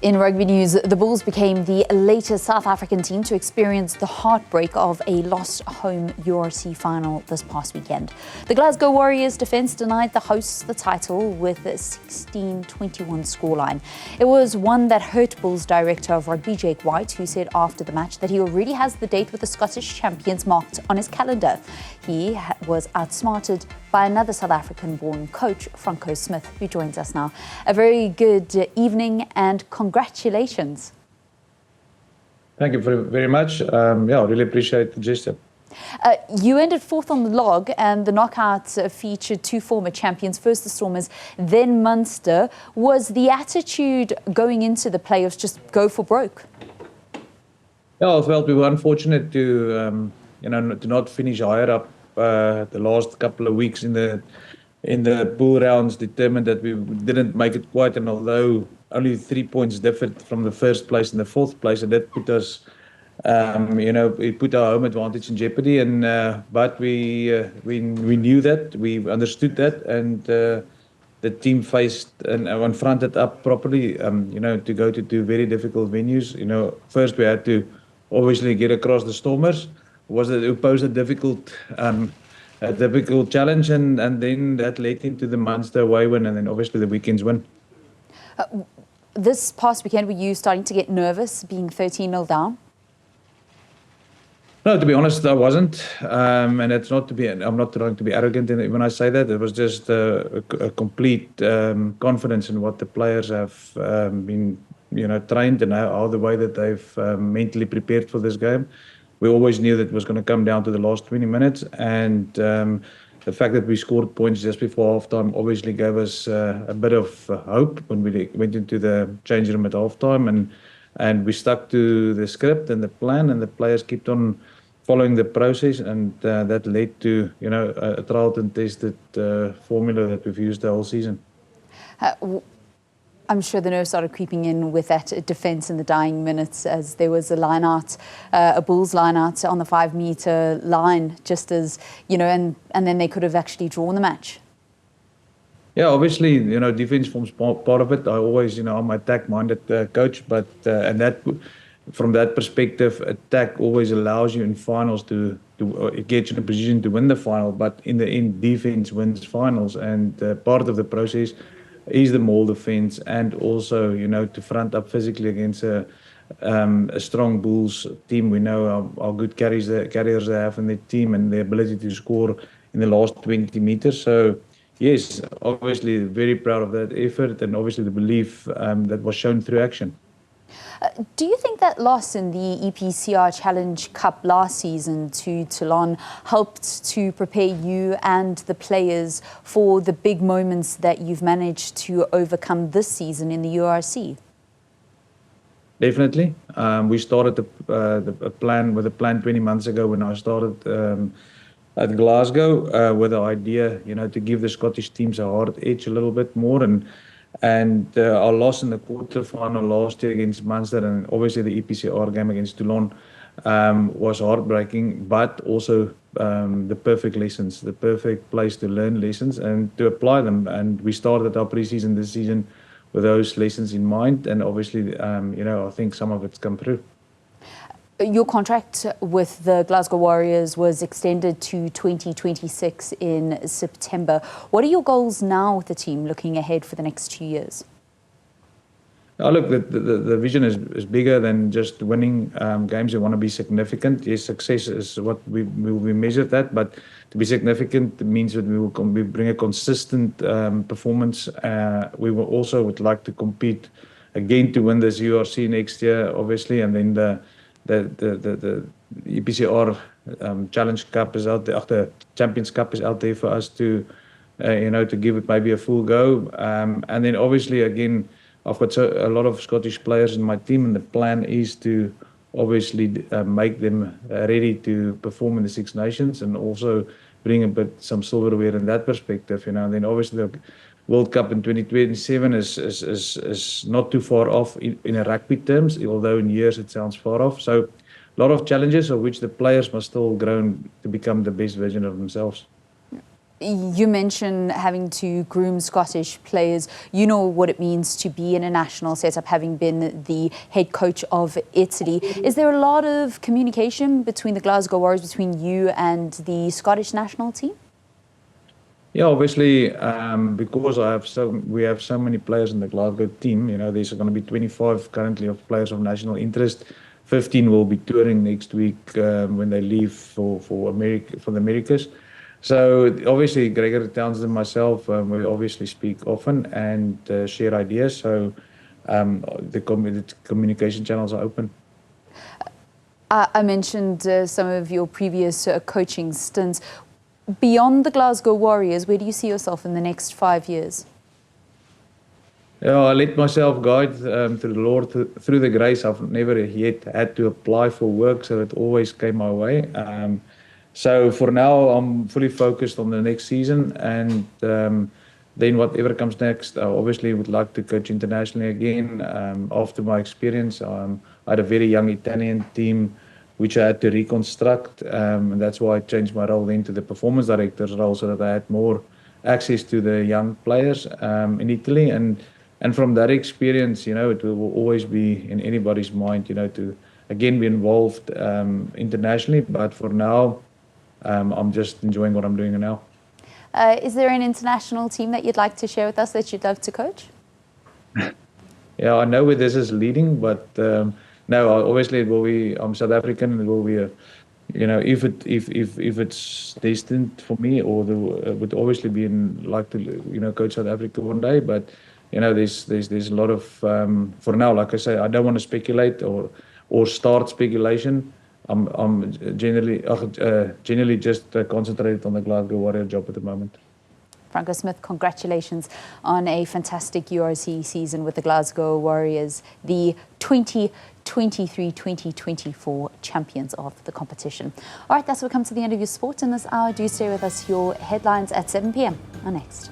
In rugby news, the Bulls became the latest South African team to experience the heartbreak of a lost home URC final this past weekend. The Glasgow Warriors defence denied the hosts the title with a 16-21 scoreline. It was one that hurt Bulls director of rugby, Jake White, who said after the match that he already has the date with the Scottish champions marked on his calendar. He was outsmarted by another South African-born coach, Franco Smith, who joins us now. A very good evening and congratulations. Thank you very much. I really appreciate the gesture. You ended fourth on the log, and the knockouts featured two former champions, first the Stormers, then Munster. Was the attitude going into the playoffs just go for broke? Yeah, I felt we were unfortunate to not finish higher up. The last couple of weeks in the pool rounds determined that we didn't make it quite, and although only 3 points differed from the first place and the fourth place, and that put us, it put our home advantage in jeopardy. And but we knew that, we understood that, and the team faced and confronted up properly. To go to two very difficult venues. First we had to obviously get across the Stormers. It posed a difficult challenge, and then that led into the Munster away win, and then obviously the weekend's win. This past weekend, were you starting to get nervous being 13-0 down? No, to be honest, I wasn't, and it's not to be. I'm not trying to be arrogant when I say that. It was just a complete confidence in what the players have been, trained, and how the way that they've mentally prepared for this game. We always knew that it was going to come down to the last 20 minutes, and the fact that we scored points just before halftime obviously gave us a bit of hope when we went into the change room at halftime, and we stuck to the script and the plan, and the players kept on following the process, and that led to a tried and tested formula that we've used the whole season. I'm sure the nerves started creeping in with that defence in the dying minutes, as there was a line-out, a Bulls line-out on the 5-metre line, just as, and then they could have actually drawn the match. Yeah, obviously, defence forms part of it. I always, I'm an attack-minded coach, but and that, from that perspective, attack always allows you in finals to get you in a position to win the final, but in the end, defence wins finals, and part of the process is the maul defence, and also to front up physically against a strong Bulls team. We know how good carriers they have in their team, and the ability to score in the last 20 meters. So yes, obviously very proud of that effort, and obviously the belief that was shown through action. Do you think that loss in the EPCR Challenge Cup last season to Toulon helped to prepare you and the players for the big moments that you've managed to overcome this season in the URC? Definitely. We started the plan 20 months ago when I started at Glasgow with the idea, to give the Scottish teams a hard edge a little bit more, and our loss in the quarterfinal last year against Munster, and obviously the EPCR game against Toulon was heartbreaking, but also the perfect lessons, the perfect place to learn lessons and to apply them. And we started our pre-season this season with those lessons in mind, and obviously, I think some of it's come through. Your contract with the Glasgow Warriors was extended to 2026 in September. What are your goals now with the team looking ahead for the next 2 years? Look, the vision is bigger than just winning games. We want to be significant. Yes, success is what we will be measured at, but to be significant means that we bring a consistent performance. We will also would like to compete again to win this URC next year, obviously, and then the EPCR Challenge Cup is out there, the Champions Cup is out there for us to, to give it maybe a full go. And then obviously, again, I've got a lot of Scottish players in my team, and the plan is to obviously make them ready to perform in the Six Nations, and also bring a bit some silverware in that perspective. And then obviously the World Cup in 2027 is not too far off in a rugby terms, although in years it sounds far off. So a lot of challenges of which the players must still grow to become the best version of themselves. You mentioned having to groom Scottish players. You know what it means to be in a national setup, having been the head coach of Italy. Is there a lot of communication between the Glasgow Warriors, between you and the Scottish national team? Yeah, obviously, because we have so many players in the Glasgow team. There's going to be 25 currently of players of national interest. 15 will be touring next week when they leave for the Americas. So obviously, Gregory Townsend and myself, we obviously speak often and share ideas. So the communication channels are open. I mentioned some of your previous coaching stints. Beyond the Glasgow Warriors, where do you see yourself in the next 5 years? Yeah, I let myself guide through the Lord, through the grace. I've never yet had to apply for work, so it always came my way. So for now, I'm fully focused on the next season, and then whatever comes next, I obviously would like to coach internationally again. After my experience, I had a very young Italian team, which I had to reconstruct, and that's why I changed my role into the performance director's role, so that I had more access to the young players in Italy. And from that experience, it will always be in anybody's mind, to again be involved internationally. But for now, I'm just enjoying what I'm doing now. Is there an international team that you'd like to share with us that you'd love to coach? Yeah, I know where this is leading, but no, obviously it will be. I'm South African. It will be if it's destined for me, or it would obviously be like to coach South Africa one day. But there's a lot of for now. Like I say, I don't want to speculate or start speculation. I'm generally just concentrated on the Glasgow Warrior job at the moment. Franco Smith, congratulations on a fantastic URC season with the Glasgow Warriors, the 2023-2024 champions of the competition. All right, that's what comes to the end of your sport in this hour. Do stay with us. Your headlines at 7 p.m. are next.